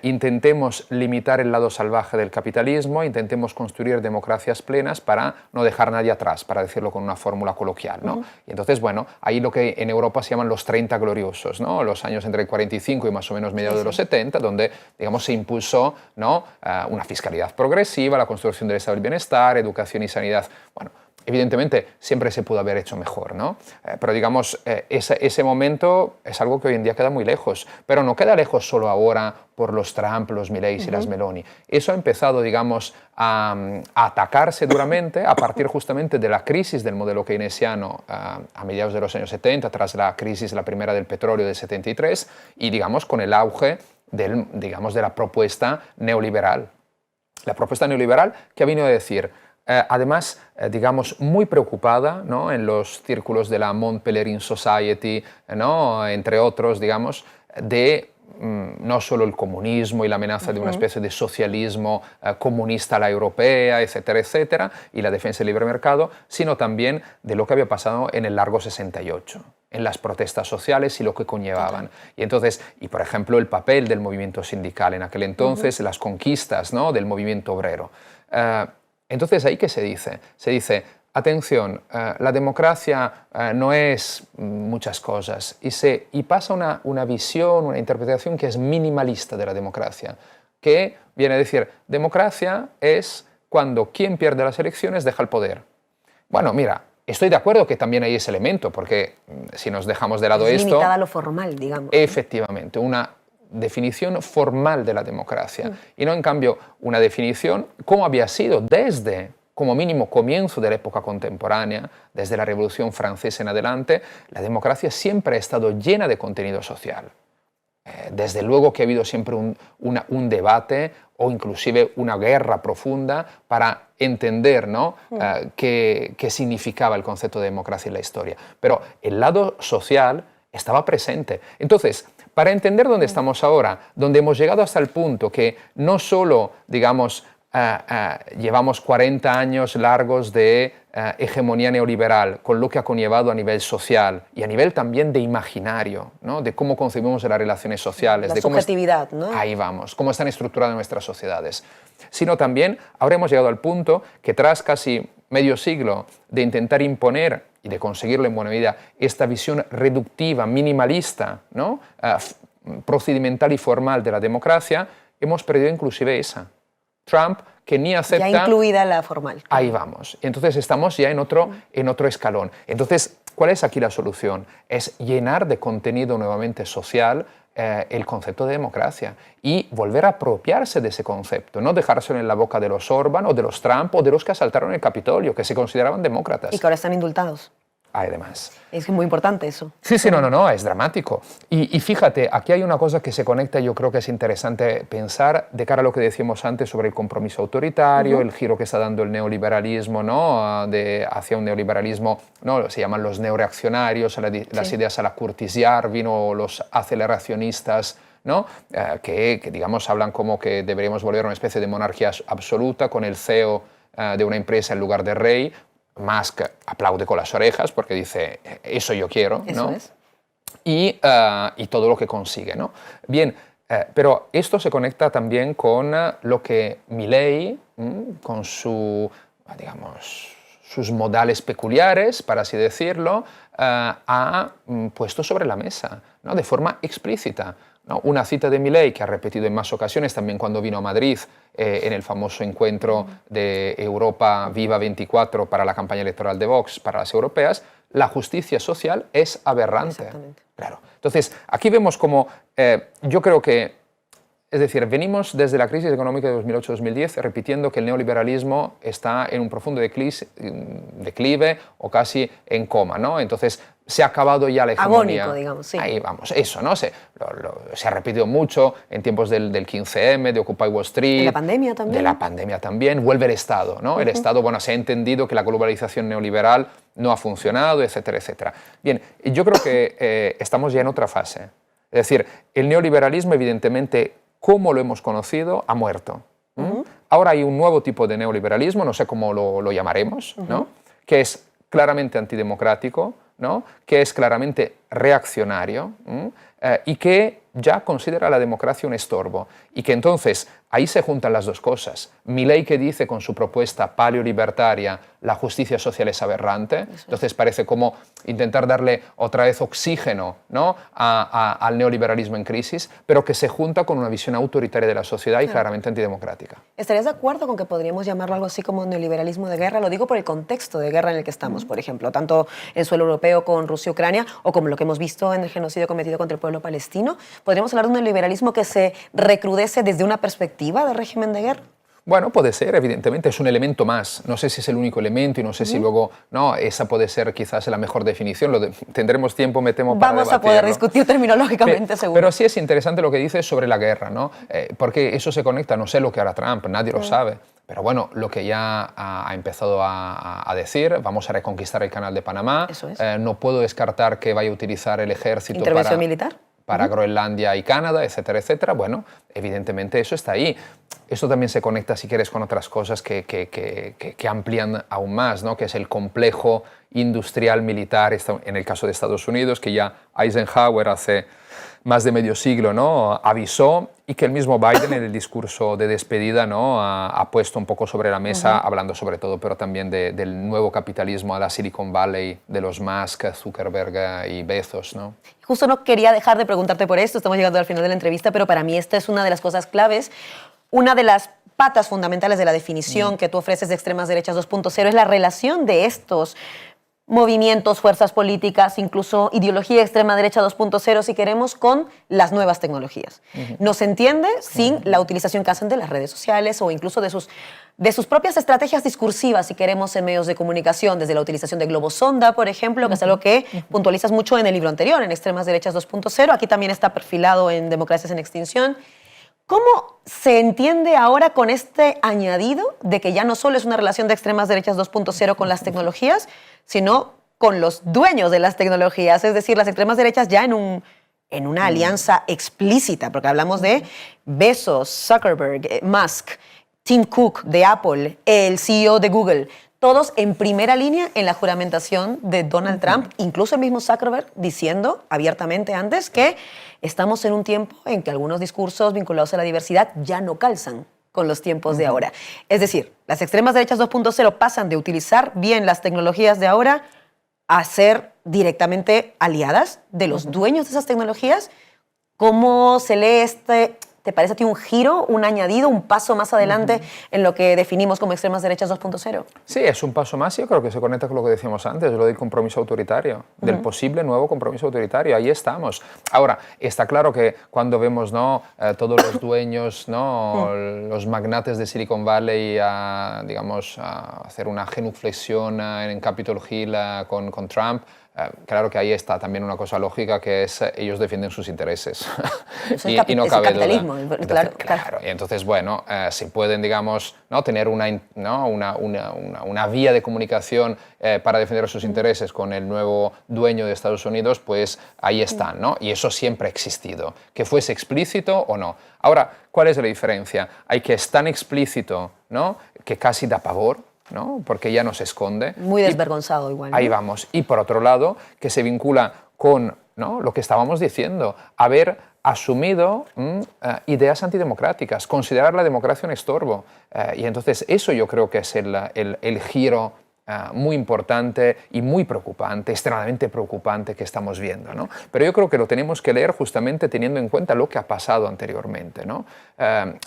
intentemos limitar el lado salvaje del capitalismo, intentemos construir democracias plenas para no dejar a nadie atrás, para decirlo con una fórmula coloquial, ¿no? Y entonces, bueno, ahí lo que en Europa se llaman los 30 gloriosos, ¿no?, los años entre el 45 y más o menos mediados de los 70, donde, digamos, se impulsó, ¿no?, una fiscalidad progresiva, la construcción del estado del bienestar, educación y sanidad. Bueno, evidentemente siempre se pudo haber hecho mejor, ¿no? Pero digamos, ese momento es algo que hoy en día queda muy lejos, pero no queda lejos solo ahora por los Trump, los Milley y las Meloni. Eso ha empezado, digamos, a atacarse duramente a partir justamente de la crisis del modelo keynesiano a mediados de los años 70, tras la crisis, la primera del petróleo del 73, y digamos con el auge digamos, de la propuesta neoliberal. La propuesta neoliberal que ha venido a decir, además, digamos, muy preocupada, ¿no?, en los círculos de la Mont Pelerin Society, ¿no?, entre otros, digamos, de no solo el comunismo y la amenaza de una especie de socialismo comunista a la europea, etcétera, etcétera, y la defensa del libre mercado, sino también de lo que había pasado en el largo 68, en las protestas sociales y lo que conllevaban. Y entonces, y por ejemplo, el papel del movimiento sindical en aquel entonces, las conquistas, ¿no?, del movimiento obrero. Entonces, ¿ahí qué se dice? Se dice: atención, la democracia no es muchas cosas, y pasa una visión, una interpretación que es minimalista de la democracia, que viene a decir: democracia es cuando quien pierde las elecciones deja el poder. Bueno, mira, estoy de acuerdo que también hay ese elemento, porque si nos dejamos de lado esto... limitada a lo formal, digamos. Efectivamente, una definición formal de la democracia, y no en cambio una definición como había sido desde, como mínimo, comienzo de la época contemporánea, desde la Revolución Francesa en adelante. La democracia siempre ha estado llena de contenido social. Desde luego que ha habido siempre un debate o inclusive una guerra profunda para entender, ¿no?, qué significaba el concepto de democracia en la historia. Pero el lado social estaba presente. Entonces, para entender dónde estamos ahora, donde hemos llegado hasta el punto que no solo, digamos, llevamos 40 años largos de hegemonía neoliberal, con lo que ha conllevado a nivel social y a nivel también de imaginario, ¿no?, de cómo concebimos las relaciones sociales, la de subjetividad, ¿no? Ahí vamos, cómo están estructuradas nuestras sociedades. Sino también habremos llegado al punto que tras casi medio siglo de intentar imponer y de conseguirlo en buena medida esta visión reductiva, minimalista, ¿no?, procedimental y formal de la democracia, hemos perdido inclusive esa. Trump, que ni acepta... Ya incluida la formal. Ahí vamos. Entonces estamos ya en otro escalón. Entonces, ¿cuál es aquí la solución? Es llenar de contenido nuevamente social el concepto de democracia y volver a apropiarse de ese concepto, no dejárselo en la boca de los Orbán o de los Trump o de los que asaltaron el Capitolio, que se consideraban demócratas. Y que ahora están indultados. Además. Es muy importante eso. Sí, no, es dramático. Y fíjate, aquí hay una cosa que se conecta, yo creo que es interesante pensar de cara a lo que decíamos antes sobre el compromiso autoritario, el giro que está dando el neoliberalismo, ¿no?, hacia un neoliberalismo, ¿no?, se llaman los neoreaccionarios, las ideas a la Curtis Yarvin o los aceleracionistas, ¿no?, que digamos hablan como que deberíamos volver a una especie de monarquía absoluta con el CEO de una empresa en lugar de rey. Musk aplaude con las orejas porque dice, eso yo quiero, eso ¿no? Es. Y todo lo que consigue, ¿no? Bien, pero esto se conecta también con lo que Milei, con sus modales peculiares, para así decirlo, ha puesto sobre la mesa, ¿no?, de forma explícita, ¿no? Una cita de Milei que ha repetido en más ocasiones, también cuando vino a Madrid en el famoso encuentro de Europa Viva 24 para la campaña electoral de Vox para las europeas: la justicia social es aberrante. Exactamente. Claro. Entonces, aquí vemos como, yo creo que, es decir, venimos desde la crisis económica de 2008-2010 repitiendo que el neoliberalismo está en un profundo declive o casi en coma, ¿no? Entonces, se ha acabado ya la hegemonía. Agónico, digamos, sí. Ahí vamos, eso, ¿no? Se ha repetido mucho en tiempos del 15M, de Occupy Wall Street. De la pandemia también. De la pandemia también. Vuelve el Estado, ¿no? El Estado, bueno, se ha entendido que la globalización neoliberal no ha funcionado, etcétera, etcétera. Bien, yo creo que estamos ya en otra fase. Es decir, el neoliberalismo, evidentemente, como lo hemos conocido, ha muerto. Ahora hay un nuevo tipo de neoliberalismo, no sé cómo lo llamaremos, ¿no? Que es claramente antidemocrático, ¿no? Que es claramente reaccionario y que ya considera la democracia un estorbo. Y que entonces ahí se juntan las dos cosas. Milei, que dice con su propuesta paleolibertaria la justicia social es aberrante, entonces parece como intentar darle otra vez oxígeno, ¿no? al neoliberalismo en crisis, pero que se junta con una visión autoritaria de la sociedad y claramente antidemocrática. ¿Estarías de acuerdo con que podríamos llamarlo algo así como neoliberalismo de guerra? Lo digo por el contexto de guerra en el que estamos, por ejemplo, tanto en suelo europeo con Rusia y Ucrania, o como lo que hemos visto en el genocidio cometido contra el pueblo palestino. ¿Podríamos hablar de un neoliberalismo que se recrudece desde una perspectiva de régimen de guerra? Bueno, puede ser, evidentemente, es un elemento más. No sé si es el único elemento y no sé si luego, no, esa puede ser quizás la mejor definición. Tendremos tiempo, me temo, para Vamos a poder discutir terminológicamente, seguro. Pero sí es interesante lo que dices sobre la guerra, ¿no? Porque eso se conecta, no sé lo que hará Trump, nadie lo sabe. Pero bueno, lo que ya ha empezado a decir, vamos a reconquistar el canal de Panamá. Eso es. No puedo descartar que vaya a utilizar el ejército ¿Intervención militar? Para Groenlandia y Canadá, etcétera, etcétera. Bueno, evidentemente eso está ahí. Esto también se conecta, si quieres, con otras cosas que amplían aún más, ¿no? Que es el complejo industrial militar, en el caso de Estados Unidos, que ya Eisenhower hace más de medio siglo, ¿no? Avisó, y que el mismo Biden en el discurso de despedida, ¿no? ha puesto un poco sobre la mesa, hablando sobre todo, pero también del nuevo capitalismo a la Silicon Valley, de los Musk, Zuckerberg y Bezos, ¿no? Justo no quería dejar de preguntarte por esto, estamos llegando al final de la entrevista, pero para mí esta es una de las cosas claves. Una de las patas fundamentales de la definición que tú ofreces de extremas derechas 2.0 es la relación de estos movimientos, fuerzas políticas, incluso ideología extrema derecha 2.0, si queremos, con las nuevas tecnologías. No se entiende sin la utilización que hacen de las redes sociales o incluso de sus propias estrategias discursivas, si queremos, en medios de comunicación, desde la utilización de globosonda, por ejemplo, que es algo que puntualizas mucho en el libro anterior, en Extremas Derechas 2.0. Aquí también está perfilado en Democracias en Extinción. ¿Cómo se entiende ahora con este añadido de que ya no solo es una relación de extremas derechas 2.0 con las tecnologías, sino con los dueños de las tecnologías? Es decir, las extremas derechas ya en una alianza explícita, porque hablamos de Bezos, Zuckerberg, Musk, Tim Cook de Apple, el CEO de Google, todos en primera línea en la juramentación de Donald Trump, incluso el mismo Zuckerberg diciendo abiertamente antes que estamos en un tiempo en que algunos discursos vinculados a la diversidad ya no calzan con los tiempos de ahora. Es decir, las extremas derechas 2.0 pasan de utilizar bien las tecnologías de ahora a ser directamente aliadas de los dueños de esas tecnologías. ¿Cómo se lee este? ¿Te parece a ti un giro, un añadido, un paso más adelante en lo que definimos como extremas derechas 2.0? Sí, es un paso más y yo creo que se conecta con lo que decíamos antes, lo del compromiso autoritario, del posible nuevo compromiso autoritario. Ahí estamos. Ahora, está claro que cuando vemos, ¿no? Todos los dueños, ¿no? Los magnates de Silicon Valley digamos, a hacer una genuflexión en Capitol Hill con Trump, claro que ahí está también una cosa lógica, que es ellos defienden sus intereses. y no cabe capitalismo, duda. Entonces, claro. Y entonces, bueno, si pueden, digamos, ¿no? tener una vía de comunicación para defender sus intereses con el nuevo dueño de Estados Unidos, pues ahí están, ¿no? Y eso siempre ha existido, que fuese explícito o no. Ahora, ¿cuál es la diferencia? Hay que es tan explícito, ¿no? Que casi da pavor, ¿no? Porque ya no se esconde. Muy desvergonzado igual, ¿no? Ahí vamos. Y por otro lado, que se vincula con, ¿no? lo que estábamos diciendo, haber asumido ideas antidemocráticas, considerar la democracia un estorbo. Y entonces eso yo creo que es el giro muy importante y muy preocupante, extremadamente preocupante que estamos viendo, ¿no? Pero yo creo que lo tenemos que leer justamente teniendo en cuenta lo que ha pasado anteriormente, ¿no?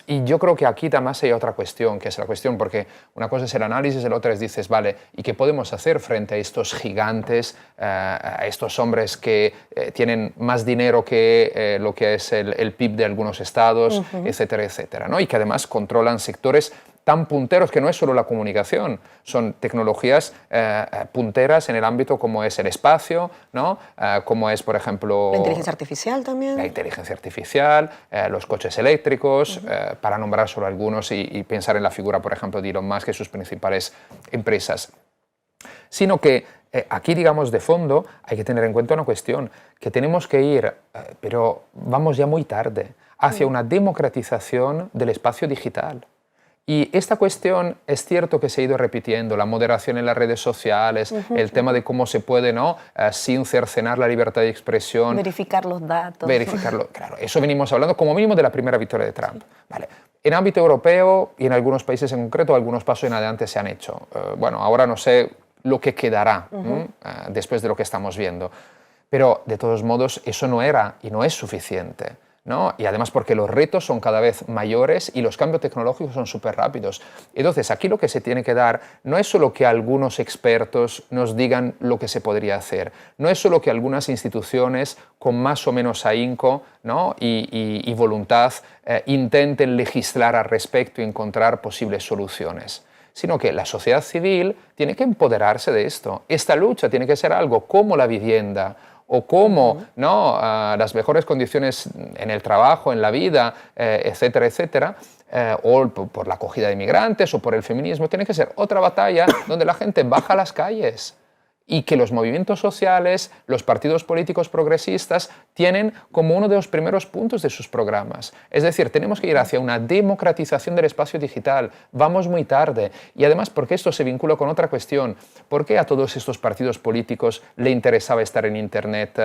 Y yo creo que aquí también hay otra cuestión, que es la cuestión, porque una cosa es el análisis, la otra es dices, vale, ¿y qué podemos hacer frente a estos gigantes, a estos hombres que tienen más dinero que lo que es el PIB de algunos estados, etcétera, etcétera, ¿no? Y que además controlan sectores tan punteros, que no es solo la comunicación, son tecnologías punteras en el ámbito como es el espacio, ¿no? Como es, por ejemplo... La inteligencia artificial también. La inteligencia artificial, los coches eléctricos, para nombrar solo algunos y pensar en la figura, por ejemplo, de Elon Musk y sus principales empresas. Sino que aquí, digamos, de fondo hay que tener en cuenta una cuestión, que tenemos que ir, pero vamos ya muy tarde, hacia una democratización del espacio digital. Y esta cuestión es cierto que se ha ido repitiendo, la moderación en las redes sociales, el tema de cómo se puede, ¿no? Sin cercenar la libertad de expresión. Verificar los datos. Verificarlo, claro. Eso venimos hablando como mínimo de la primera victoria de Trump. Vale. En ámbito europeo y en algunos países en concreto, algunos pasos en adelante se han hecho. Bueno, ahora no sé lo que quedará después de lo que estamos viendo. Pero, de todos modos, eso no era y no es suficiente, ¿no? Y además porque los retos son cada vez mayores y los cambios tecnológicos son súper rápidos. Entonces, aquí lo que se tiene que dar no es solo que algunos expertos nos digan lo que se podría hacer, no es solo que algunas instituciones con más o menos ahínco, ¿no? y voluntad intenten legislar al respecto y encontrar posibles soluciones, sino que la sociedad civil tiene que empoderarse de esto. Esta lucha tiene que ser algo como la vivienda, o cómo, ¿no? Las mejores condiciones en el trabajo, en la vida, etcétera, etcétera, o por la acogida de inmigrantes o por el feminismo, tiene que ser otra batalla donde la gente baja a las calles y que los movimientos sociales, los partidos políticos progresistas tienen como uno de los primeros puntos de sus programas. Es decir, tenemos que ir hacia una democratización del espacio digital. Vamos muy tarde. Y además, porque esto se vincula con otra cuestión. ¿Por qué a todos estos partidos políticos le interesaba estar en Internet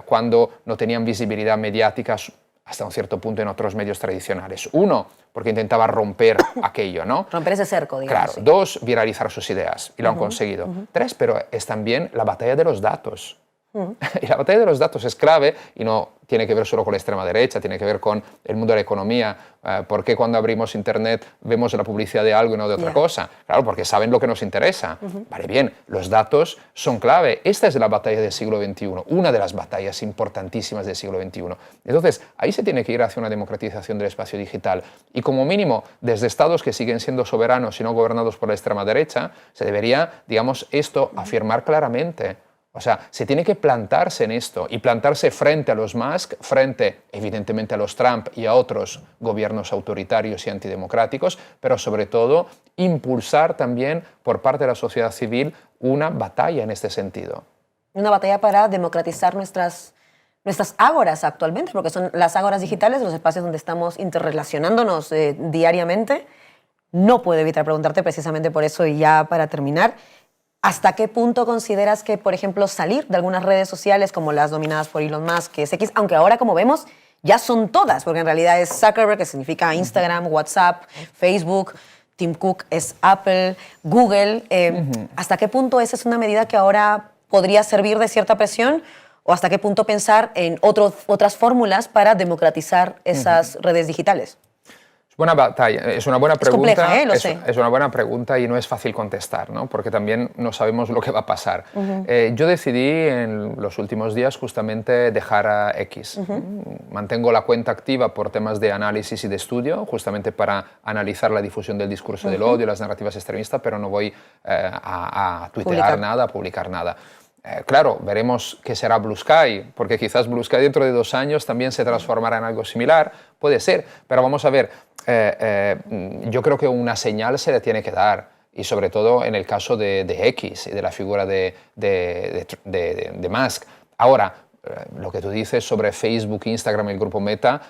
cuando no tenían visibilidad mediática hasta un cierto punto en otros medios tradicionales? Uno, porque intentaba romper aquello, ¿no? Romper ese cerco, digamos. Claro. Sí. Dos, viralizar sus ideas, y lo han conseguido. Tres, pero es también la batalla de los datos. Y la batalla de los datos es clave y no tiene que ver solo con la extrema derecha, tiene que ver con el mundo de la economía. ¿Por qué cuando abrimos Internet vemos la publicidad de algo y no de otra cosa? Claro, porque saben lo que nos interesa. Vale, bien, los datos son clave. Esta es la batalla del siglo XXI, una de las batallas importantísimas del siglo XXI. Entonces, ahí se tiene que ir hacia una democratización del espacio digital. Y como mínimo, desde estados que siguen siendo soberanos y no gobernados por la extrema derecha, se debería, digamos, esto afirmar claramente. O sea, se tiene que plantarse en esto y plantarse frente a los Musk, frente evidentemente a los Trump y a otros gobiernos autoritarios y antidemocráticos, pero sobre todo impulsar también por parte de la sociedad civil una batalla en este sentido. Una batalla para democratizar nuestras ágoras actualmente, porque son las ágoras digitales, los espacios donde estamos interrelacionándonos diariamente. No puedo evitar preguntarte precisamente por eso, y ya para terminar, ¿hasta qué punto consideras que, por ejemplo, salir de algunas redes sociales como las dominadas por Elon Musk, que es X, aunque ahora, como vemos, ya son todas, porque en realidad es Zuckerberg, que significa Instagram, WhatsApp, Facebook, Tim Cook es Apple, Google, ¿hasta qué punto esa es una medida que ahora podría servir de cierta presión? ¿O hasta qué punto pensar en otras fórmulas para democratizar esas redes digitales? Buena batalla, es una buena pregunta. Es compleja, lo sé. Es una buena pregunta y no es fácil contestar, ¿no? Porque también no sabemos lo que va a pasar. Yo decidí en los últimos días justamente dejar a X. Mantengo la cuenta activa por temas de análisis y de estudio, justamente para analizar la difusión del discurso del odio, las narrativas extremistas, pero no voy a tuitear nada, a publicar nada. Claro, veremos qué será Blue Sky, porque quizás Blue Sky dentro de 2 años también se transformará en algo similar, puede ser, pero vamos a ver, yo creo que una señal se le tiene que dar, y sobre todo en el caso de X y de la figura de Musk. Ahora, lo que tú dices sobre Facebook, Instagram y el grupo Meta,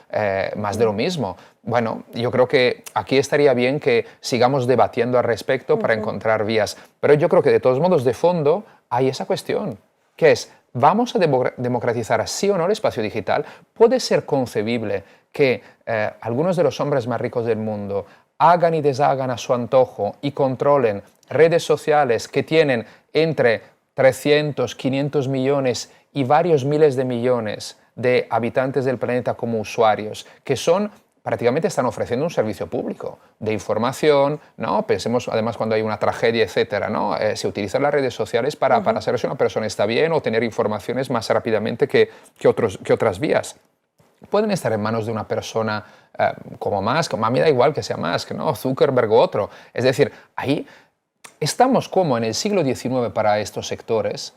más de lo mismo. Bueno, yo creo que aquí estaría bien que sigamos debatiendo al respecto para encontrar vías, pero yo creo que de todos modos de fondo hay esa cuestión, que es, ¿vamos a democratizar sí o no el espacio digital? ¿Puede ser concebible que algunos de los hombres más ricos del mundo hagan y deshagan a su antojo y controlen redes sociales que tienen entre 300, 500 millones y varios miles de millones de habitantes del planeta como usuarios, que prácticamente están ofreciendo un servicio público de información, ¿no? Pensemos además cuando hay una tragedia, etcétera, ¿no? Se utilizan las redes sociales para saber si una persona está bien o tener informaciones más rápidamente que otras vías. pueden estar en manos de una persona como Musk. A mí da igual que sea Musk, ¿no? Zuckerberg o otro. Es decir, ahí estamos como en el siglo XIX para estos sectores,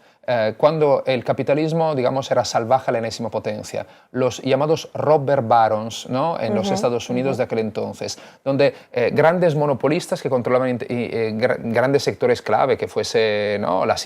cuando el capitalismo, digamos, era salvaje a la enésima potencia. Los llamados robber barons, ¿no? En los Estados Unidos de aquel entonces, donde grandes monopolistas que controlaban grandes sectores clave, que fuese, ¿no? la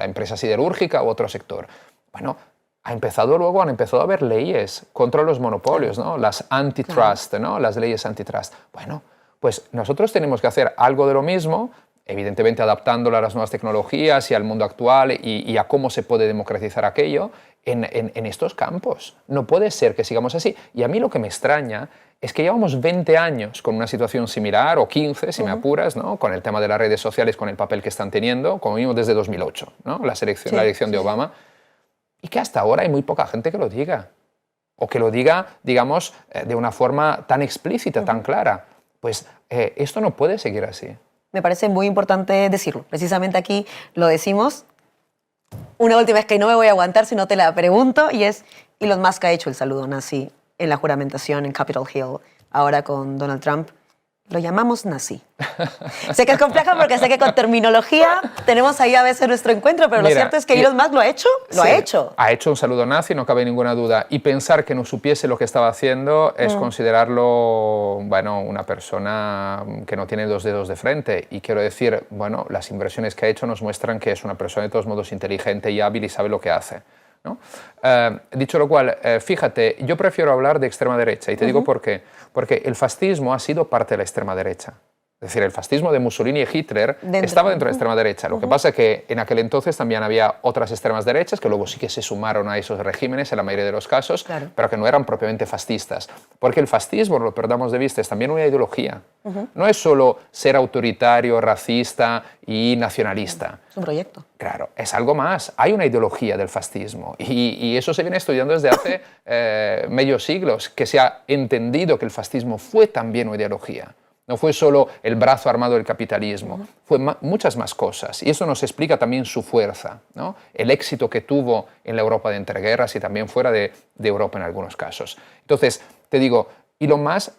empresa siderúrgica u otro sector. Bueno, han empezado a haber leyes contra los monopolios, ¿no? Las antitrust, ¿no? Las leyes antitrust. Bueno, pues nosotros tenemos que hacer algo de lo mismo, evidentemente adaptándolo a las nuevas tecnologías y al mundo actual y a cómo se puede democratizar aquello en estos campos. No puede ser que sigamos así. Y a mí lo que me extraña es que llevamos 20 años con una situación similar, o 15 si me apuras, ¿no? Con el tema de las redes sociales, con el papel que están teniendo, como mínimo desde 2008, ¿no? La elección de Obama, y que hasta ahora hay muy poca gente que lo diga, o que lo diga, digamos, de una forma tan explícita, tan clara. Pues esto no puede seguir así. Me parece muy importante decirlo. Precisamente aquí lo decimos. Una última vez que no me voy a aguantar si no te la pregunto, y es, Elon Musk ha hecho el saludo nazi en la juramentación en Capitol Hill, ahora con Donald Trump. Lo llamamos nazi. Sé que es compleja porque sé que con terminología tenemos ahí a veces nuestro encuentro, pero lo cierto es que Elon Musk lo ha hecho, lo ha hecho. Ha hecho un saludo nazi, no cabe ninguna duda. Y pensar que no supiese lo que estaba haciendo es considerarlo, bueno, una persona que no tiene dos dedos de frente. Y quiero decir, bueno, las inversiones que ha hecho nos muestran que es una persona de todos modos inteligente y hábil y sabe lo que hace, ¿no? Dicho lo cual, fíjate, yo prefiero hablar de extrema derecha y te digo por qué. Porque el fascismo ha sido parte de la extrema derecha. Es decir, el fascismo de Mussolini y Hitler estaba dentro de la extrema derecha. Lo que pasa es que en aquel entonces también había otras extremas derechas que luego sí que se sumaron a esos regímenes en la mayoría de los casos, pero que no eran propiamente fascistas. Porque el fascismo, no lo perdamos de vista, es también una ideología. No es solo ser autoritario, racista y nacionalista. Es un proyecto. Claro, es algo más. Hay una ideología del fascismo y eso se viene estudiando desde hace medio siglos, que se ha entendido que el fascismo fue también una ideología. No fue solo el brazo armado del capitalismo, fue muchas más cosas. Y eso nos explica también su fuerza, ¿no? El éxito que tuvo en la Europa de entreguerras y también fuera de Europa en algunos casos. Entonces, te digo, Elon Musk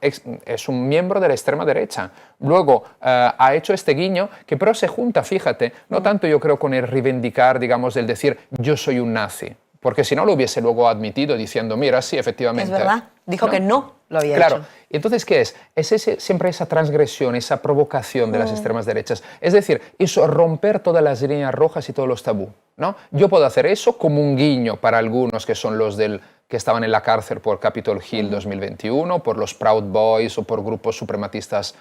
es un miembro de la extrema derecha. Luego ha hecho este guiño que pero se junta, fíjate, no tanto yo creo con el reivindicar, digamos, el decir yo soy un nazi. Porque si no lo hubiese luego admitido diciendo, mira, sí, efectivamente. Es verdad, dijo que no lo había hecho. Claro, y entonces, ¿qué es? Siempre esa transgresión, esa provocación de las extremas derechas. Es decir, eso, romper todas las líneas rojas y todos los tabú, ¿no? Yo puedo hacer eso como un guiño para algunos que son los que estaban en la cárcel por Capitol Hill 2021, por los Proud Boys o por grupos suprematistas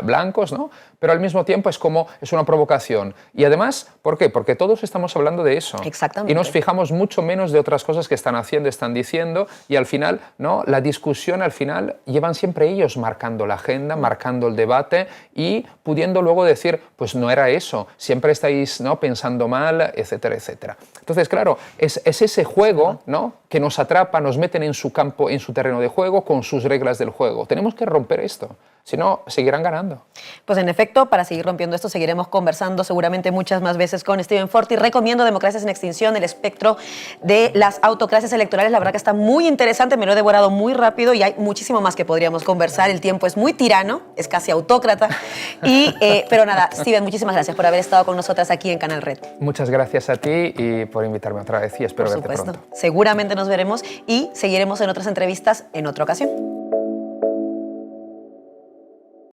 blancos, ¿no? Pero al mismo tiempo es una provocación. Y además, ¿por qué? Porque todos estamos hablando de eso. Exactamente. Y nos fijamos mucho menos de otras cosas que están haciendo, están diciendo, y al final, ¿no? La discusión al final llevan siempre ellos marcando la agenda, marcando el debate y pudiendo luego decir, pues no era eso, siempre estáis, ¿no? Pensando mal, etcétera, etcétera. Entonces, claro, es ese juego, ¿no? Que nos atrapa, nos meten en su campo, en su terreno de juego, con sus reglas del juego. Tenemos que romper esto, si no, seguirán ganando. Pues en efecto, para seguir rompiendo esto, seguiremos conversando seguramente muchas más veces con Steven Forti. Recomiendo Democracias en Extinción, el espectro de las autocracias electorales. La verdad que está muy interesante, me lo he devorado muy rápido y hay muchísimo más que podríamos conversar. El tiempo es muy tirano, es casi autócrata. Pero nada, Steven, muchísimas gracias por haber estado con nosotras aquí en Canal Red. Muchas gracias a ti y por invitarme otra vez y espero verte pronto. Seguramente nos veremos y seguiremos en otras entrevistas en otra ocasión.